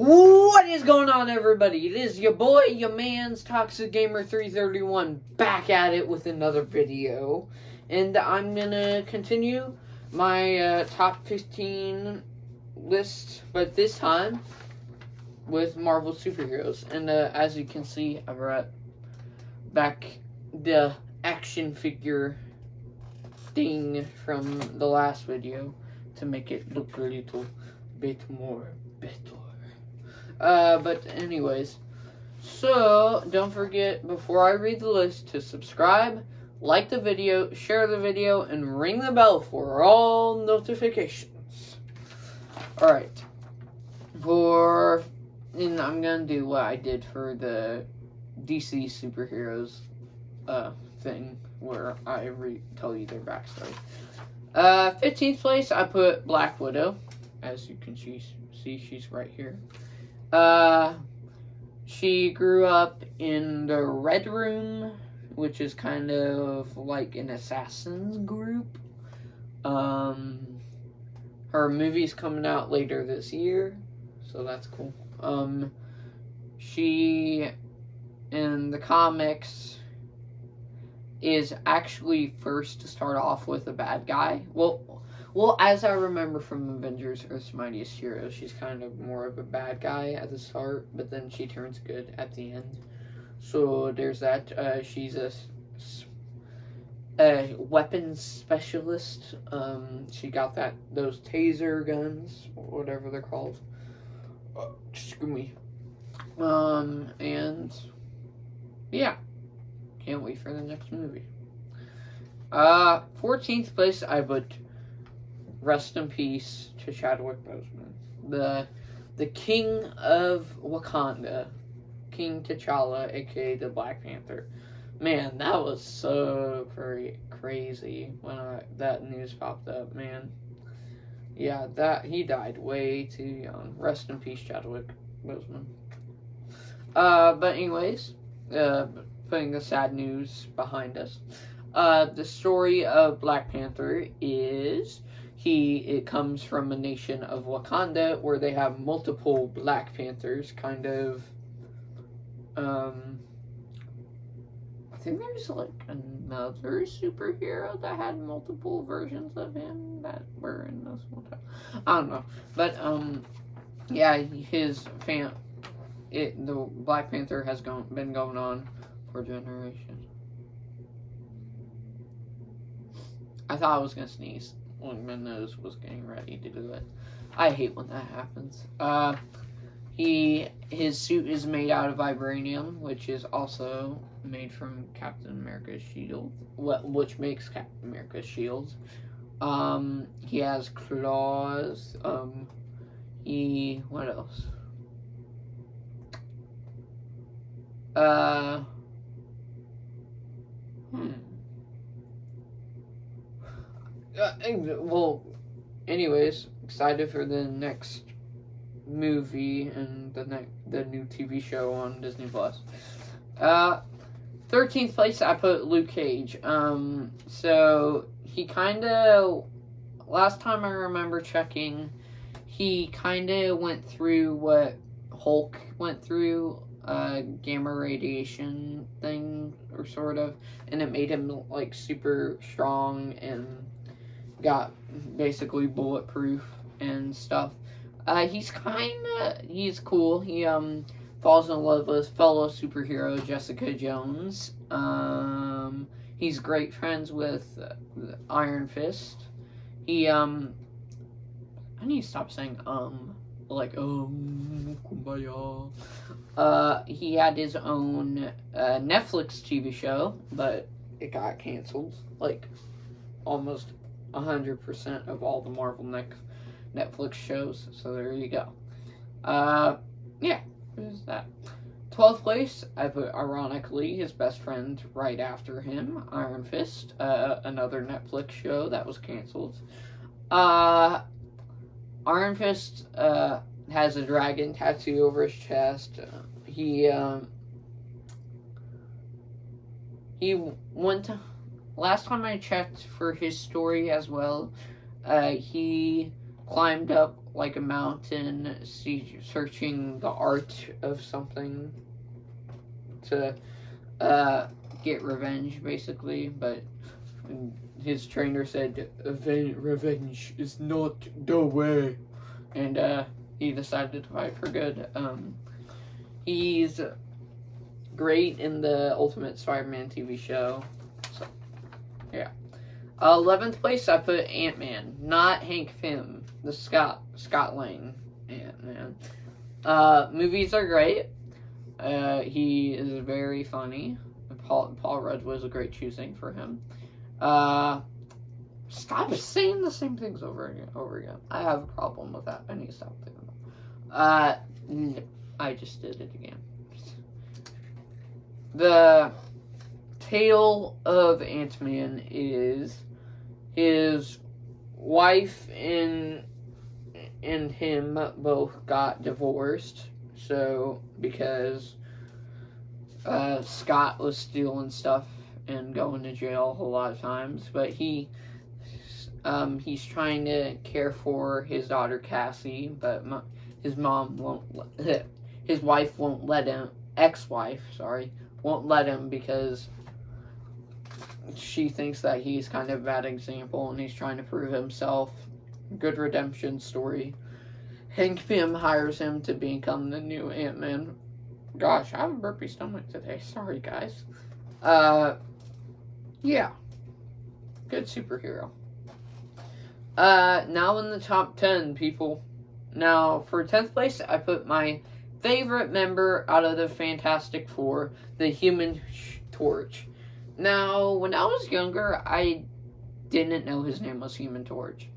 What is going on, everybody? It is your boy, your man's Toxic Gamer 331, back at it with another video. And I'm gonna continue my top 15 list, but this time with Marvel superheroes. And as you can see, I brought back the action figure thing from the last video to make it look a little bit more better. But anyways, so don't forget, before I read the list, to subscribe, like the video, share the video, and ring the bell for all notifications. Alright. And I'm gonna do what I did for the DC superheroes thing, where I tell you their backstory. 15th place, I put Black Widow. As you can see, she's right here. She grew up in the Red Room, which is kind of like an assassin's group. Her movie's coming out later this year, so that's cool. She, in the comics, is actually first to start off with a bad guy. Well, as I remember from Avengers Earth's Mightiest Heroes, she's kind of more of a bad guy at the start, but then she turns good at the end. So there's that. She's a weapons specialist. She got those taser guns, or whatever they're called. Screw me. And yeah, can't wait for the next movie. 14th place, I put rest in peace to Chadwick Boseman, the King of Wakanda, King T'Challa, aka the Black Panther. Man, that was so crazy when that news popped up. Man, yeah, he died way too young. Rest in peace, Chadwick Boseman. But anyways, putting the sad news behind us. The story of Black Panther is it comes from a nation of Wakanda where they have multiple Black Panthers, kind of. I think there's like another superhero that had multiple versions of him that were in this one time. I don't know, but yeah, the Black Panther has been going on for generations. I thought I was gonna sneeze when my nose was getting ready to do it. I hate when that happens. His suit is made out of vibranium, which is also made from Captain America's shield, which makes Captain America's shield. He has claws. What else? Well, anyways, excited for the next movie and the new TV show on Disney Plus. 13th place, I put Luke Cage. So he kind of, last time I remember checking, he kind of went through what Hulk went through, gamma radiation thing, or sort of, and it made him like super strong and got basically bulletproof and stuff. He's cool. He falls in love with fellow superhero Jessica Jones. He's great friends with Iron Fist. I need to stop saying kumbaya. He had his own Netflix TV show, but it got canceled. Like almost 100% of all the Marvel Netflix shows, so there you go. Yeah, there's that. 12th place, I put, ironically, his best friend right after him, Iron Fist, another Netflix show that was canceled. Iron Fist has a dragon tattoo over his chest. He went to, last time I checked for his story as well, he climbed up like a mountain, searching the art of something to get revenge, basically. But his trainer said, "Revenge is not the way," and he decided to fight for good. He's great in the Ultimate Spider-Man TV show. So, yeah. 11th place, I put Ant-Man, not Hank Pym, the Scott Lang Ant-Man. Movies are great. He is very funny. Paul Rudd was a great choosing for him. Stop saying the same things over again. I have a problem with that. I need to stop doing that. I just did it again. The tale of Ant-Man is his wife and him both got divorced. So, because Scott was stealing stuff and going to jail a lot of times, but he's trying to care for his daughter Cassie, but his mom won't. His wife won't let him. Ex-wife, sorry, won't let him because she thinks that he's kind of a bad example and he's trying to prove himself. Good redemption story. Hank Pym hires him to become the new Ant-Man. Gosh, I have a burpy stomach today. Sorry, guys. Yeah. Good superhero. Now in the top 10, people. Now, for 10th place, I put my favorite member out of the Fantastic Four, the Human Torch. Now, when I was younger, I didn't know his name was Human Torch.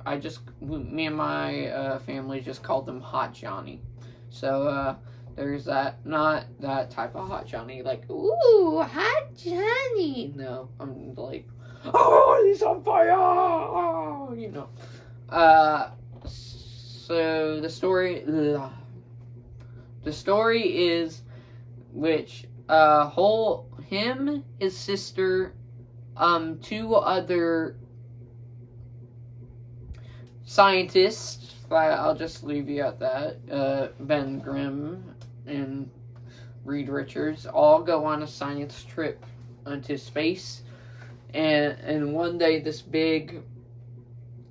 Me and my family just called him Hot Johnny. So, there's that. Not that type of Hot Johnny, like, ooh, Hot Johnny. No, I'm like, oh, he's on fire, oh, you know. So, the story is, which, him, his sister, 2 other scientists, I'll just leave you at that, Ben Grimm and Reed Richards, all go on a science trip into space, and one day this big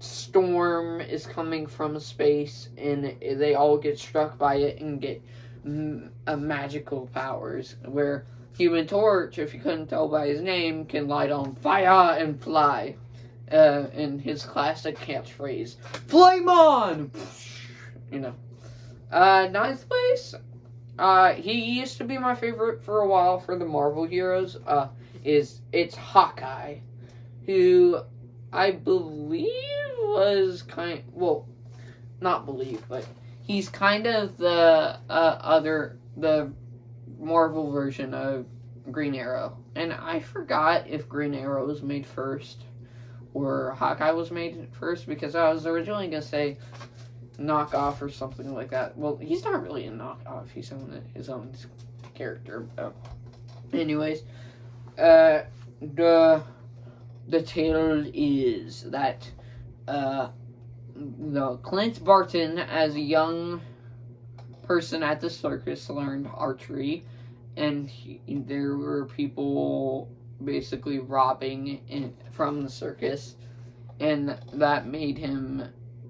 storm is coming from space, and they all get struck by it and get magical powers, where Human Torch, if you couldn't tell by his name, can light on fire and fly. In his classic catchphrase, "Flame on!" You know. 9th place, he used to be my favorite for a while for the Marvel heroes. It's Hawkeye, who I believe was not believe, but he's kind of the the Marvel version of Green Arrow. And I forgot if Green Arrow was made first or Hawkeye was made first, because I was originally going to say knockoff or something like that. Well, he's not really a knockoff. He's his own character. Anyways, the tale is that Clint Barton, as a young person at the circus, learned archery, and there were people basically robbing from the circus, and that made him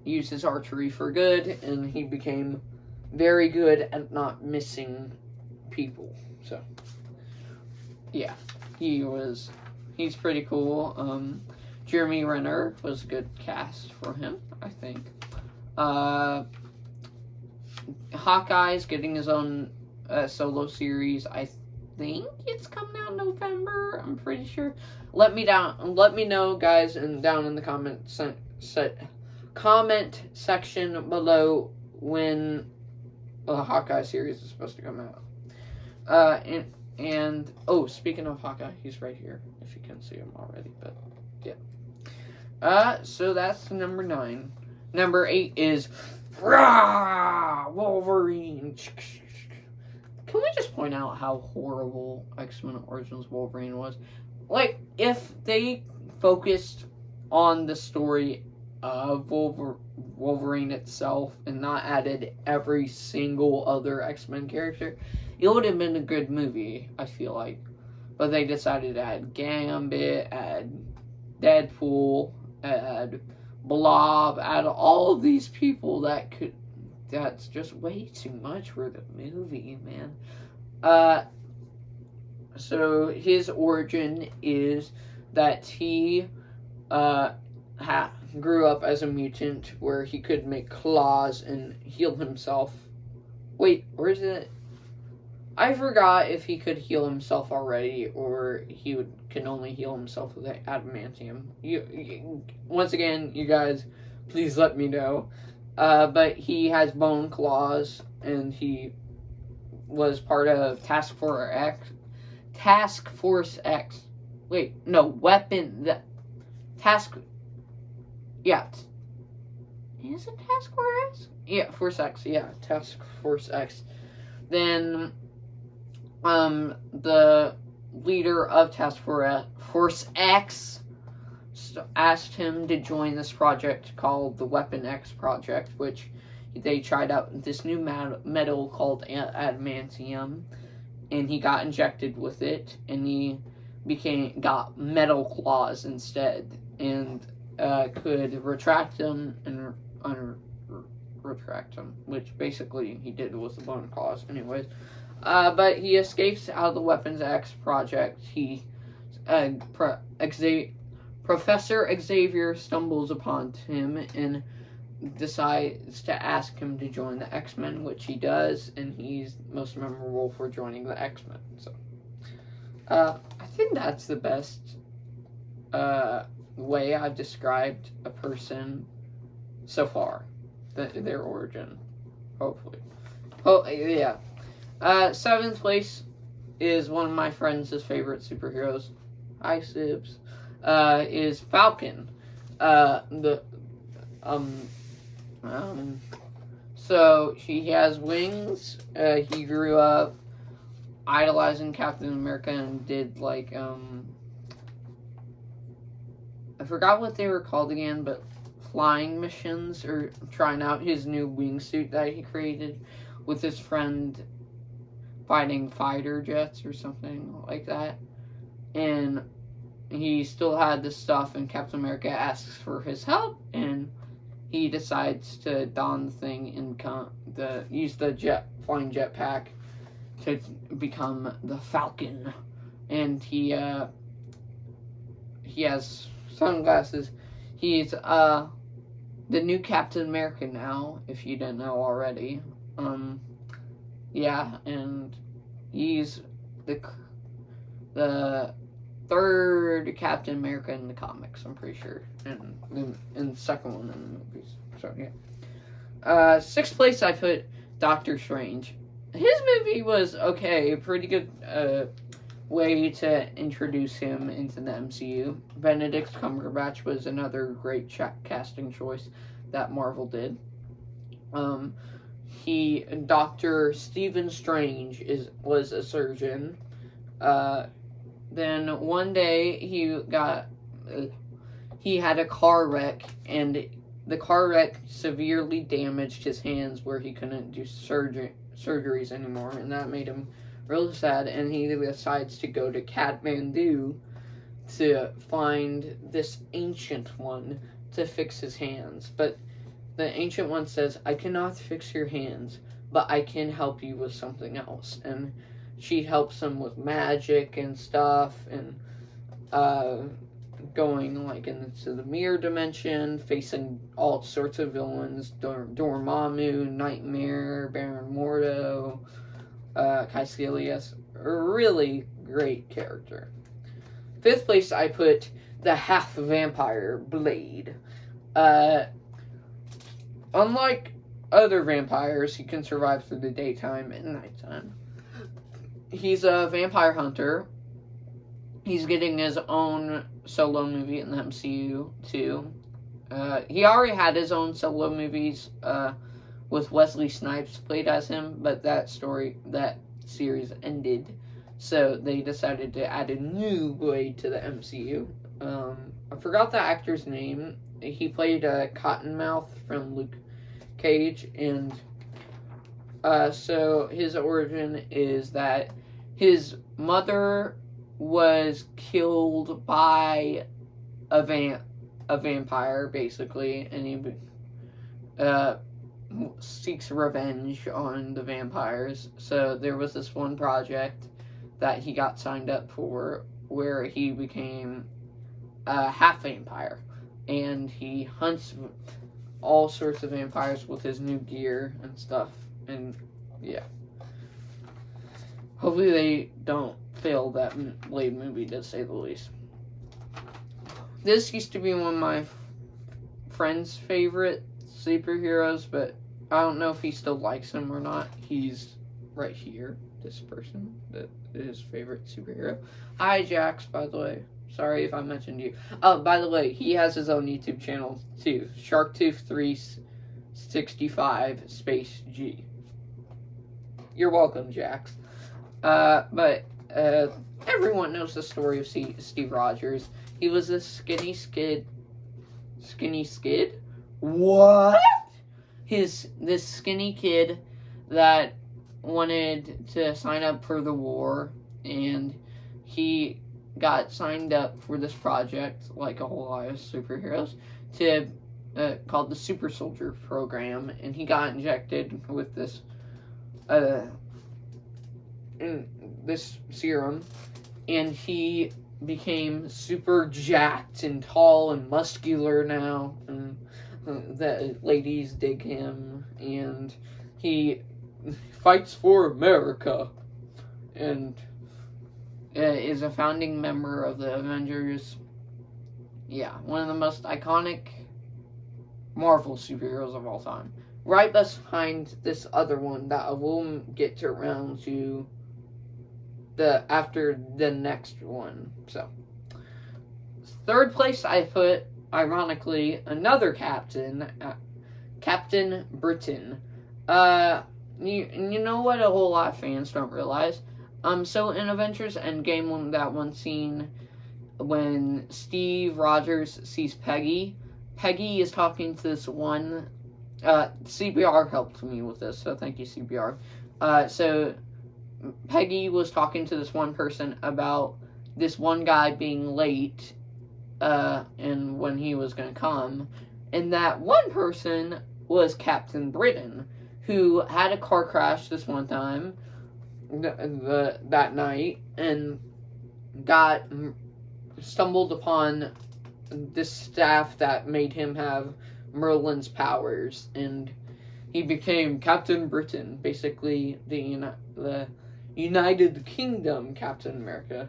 use his archery for good, and he became very good at not missing people. So, yeah, he's pretty cool. Jeremy Renner was a good cast for him, I think. Hawkeye's getting his own solo series. I think it's coming out in November. I'm pretty sure. Let me know, guys, and down in the comment section below when the Hawkeye series is supposed to come out. And speaking of Hawkeye, he's right here. If you can see him already, but yeah. So that's number 9. Number 8 is Wolverine. Can we just point out how horrible X-Men Origins Wolverine was? Like, if they focused on the story of Wolverine itself and not added every single other X-Men character, it would have been a good movie, I feel like. But they decided to add Gambit, add Deadpool, add Blob, add all of these people that's just way too much for the movie, man. So his origin is that he grew up as a mutant where he could make claws and heal himself. Wait, where is it? I forgot if he could heal himself already or he can only heal himself with adamantium. Once again, you guys, please let me know. But he has bone claws and he was part of Task Force X. Wait, no, Weapon. Yeah. Is it Task Force X? Yeah, Force X. Yeah, Task Force X. Then, the leader of Task Force X asked him to join this project called the Weapon X Project, which they tried out this new metal called adamantium, and he got injected with it, and he got metal claws instead, and could retract them and retract them, which basically he did with the bone claws, anyways. But he escapes out of the Weapons X project. Professor Xavier stumbles upon him and decides to ask him to join the X-Men, which he does, and he's most memorable for joining the X-Men. So, I think that's the best way I've described a person so far, their origin, hopefully. Oh, yeah. 7th place is one of my friends' favorite superheroes. Hi, Sibs. Is Falcon. So he has wings. He grew up idolizing Captain America and did like I forgot what they were called again, but flying missions or trying out his new wingsuit that he created with his friend fighting fighter jets or something like that. And he still had this stuff, and Captain America asks for his help, and he decides to don the thing and use the flying jetpack to become the Falcon. And he has sunglasses. He's the new Captain America now, if you didn't know already. Yeah, and he's the third Captain America in the comics, I'm pretty sure, and the second one in the movies. So yeah. 6th place I put Doctor Strange. His movie was okay, a pretty good way to introduce him into the MCU. Benedict Cumberbatch was another great casting choice that Marvel did. Dr. Stephen Strange was a surgeon. Then one day he had a car wreck, and the car wreck severely damaged his hands where he couldn't do surgeries anymore, and that made him really sad, and he decides to go to Kathmandu to find this ancient one to fix his hands. But the ancient one says, I cannot fix your hands, but I can help you with something else. And she helps him with magic and stuff, and going like into the mirror dimension, facing all sorts of villains, Dormammu, Nightmare, Baron Mordo, Caecilius. A really great character. 5th place I put the half vampire Blade. Unlike other vampires, he can survive through the daytime and nighttime. He's a vampire hunter. He's getting his own solo movie in the MCU, too. He already had his own solo movies with Wesley Snipes played as him, but that series ended. So they decided to add a new Blade to the MCU. I forgot the actor's name. he played Cottonmouth from Luke Cage, and so his origin is that his mother was killed by a vampire, basically, and he seeks revenge on the vampires. So there was this one project that he got signed up for where he became a half vampire, and he hunts all sorts of vampires with his new gear and stuff, and yeah. Hopefully they don't fail that Blade movie, to say the least. This used to be one of my friend's favorite superheroes, but I don't know if he still likes him or not. He's right here, this person, that is his favorite superhero. Hi, Jax, by the way. Sorry if I mentioned you. Oh, by the way, he has his own YouTube channel, too. Sharktooth365 Space G. You're welcome, Jax. But everyone knows the story of Steve Rogers. He was a skinny skid. What? This skinny kid that wanted to sign up for the war, and he got signed up for this project, like a whole lot of superheroes, to called the Super Soldier Program, and he got injected with this serum, and he became super jacked and tall and muscular now, and the ladies dig him, and he fights for America, and is a founding member of the Avengers. Yeah, one of the most iconic Marvel superheroes of all time. Right behind this other one that I will get to around to after the next one. So, third place I put, ironically, another captain, Captain Britain. You know what a whole lot of fans don't realize? So in Avengers Endgame, that one scene when Steve Rogers sees Peggy is talking to this one, CBR helped me with this, so thank you, CBR. So Peggy was talking to this one person about this one guy being late, and when he was going to come, and that one person was Captain Britain, who had a car crash this one time, that night, and stumbled upon this staff that made him have Merlin's powers, and he became Captain Britain, basically the United Kingdom Captain America,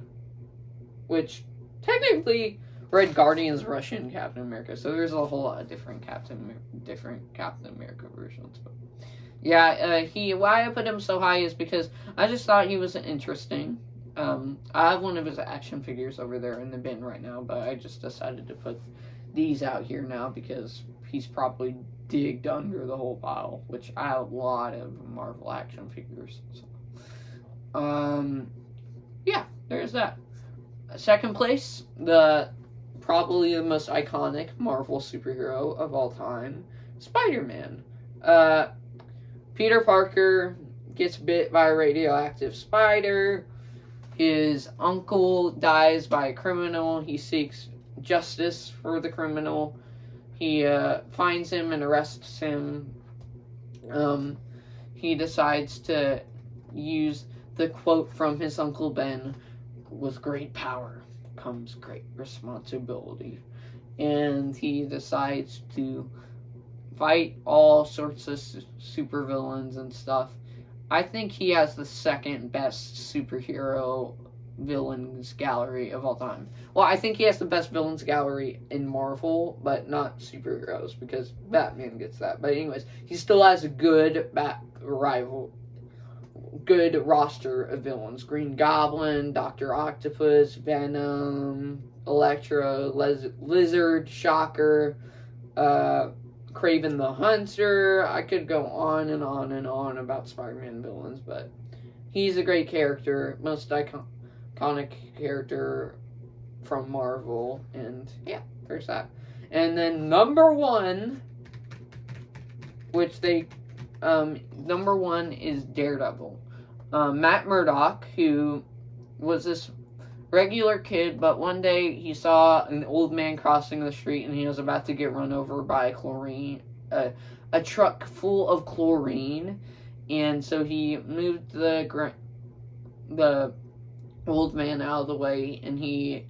which technically Red Guardian's Russian Captain America, so there's a whole lot of different Captain America versions. But yeah, why I put him so high is because I just thought he was interesting. I have one of his action figures over there in the bin right now, but I just decided to put these out here now because he's probably digged under the whole pile, which I have a lot of Marvel action figures. So. Yeah, there's that. Second place, probably the most iconic Marvel superhero of all time, Spider-Man. Peter Parker gets bit by a radioactive spider. His uncle dies by a criminal. He seeks justice for the criminal. He finds him and arrests him. He decides to use the quote from his Uncle Ben, "With great power comes great responsibility." And he decides to fight all sorts of supervillains and stuff. I think he has the second best superhero villains gallery of all time. Well, I think he has the best villains gallery in Marvel, but not superheroes, because Batman gets that. But anyways, he still has a good roster of villains. Green Goblin, Dr. Octopus, Venom, Electro, Lizard, Shocker, Kraven the Hunter. I could go on and on and on about Spider-Man villains, but he's a great character, most iconic character from Marvel, and yeah, there's that. And then number one, which they, number one is Daredevil. Matt Murdock, who was this regular kid, but one day he saw an old man crossing the street and he was about to get run over by a truck full of chlorine. And so he moved the old man out of the way and he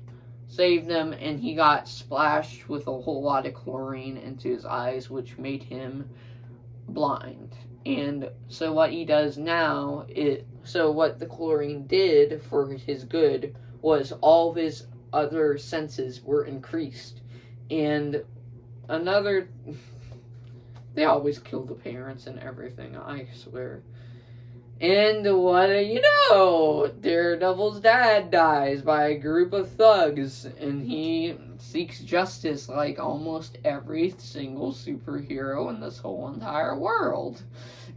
saved him, and he got splashed with a whole lot of chlorine into his eyes, which made him blind. And so what he does now so what the chlorine did for his good was all of his other senses were increased. And they always kill the parents and everything, I swear. And what do you know? Daredevil's dad dies by a group of thugs, and he seeks justice like almost every single superhero in this whole entire world.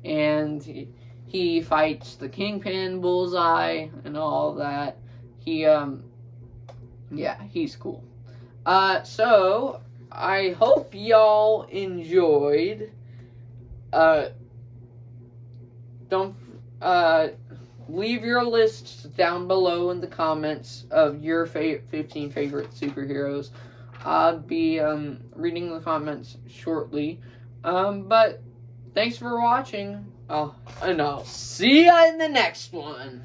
And he fights the Kingpin, Bullseye, and all of that. He's cool. So, I hope y'all enjoyed. Don't leave your lists down below in the comments of your 15 favorite superheroes. I'll be reading the comments shortly. But thanks for watching. And I'll see ya in the next one.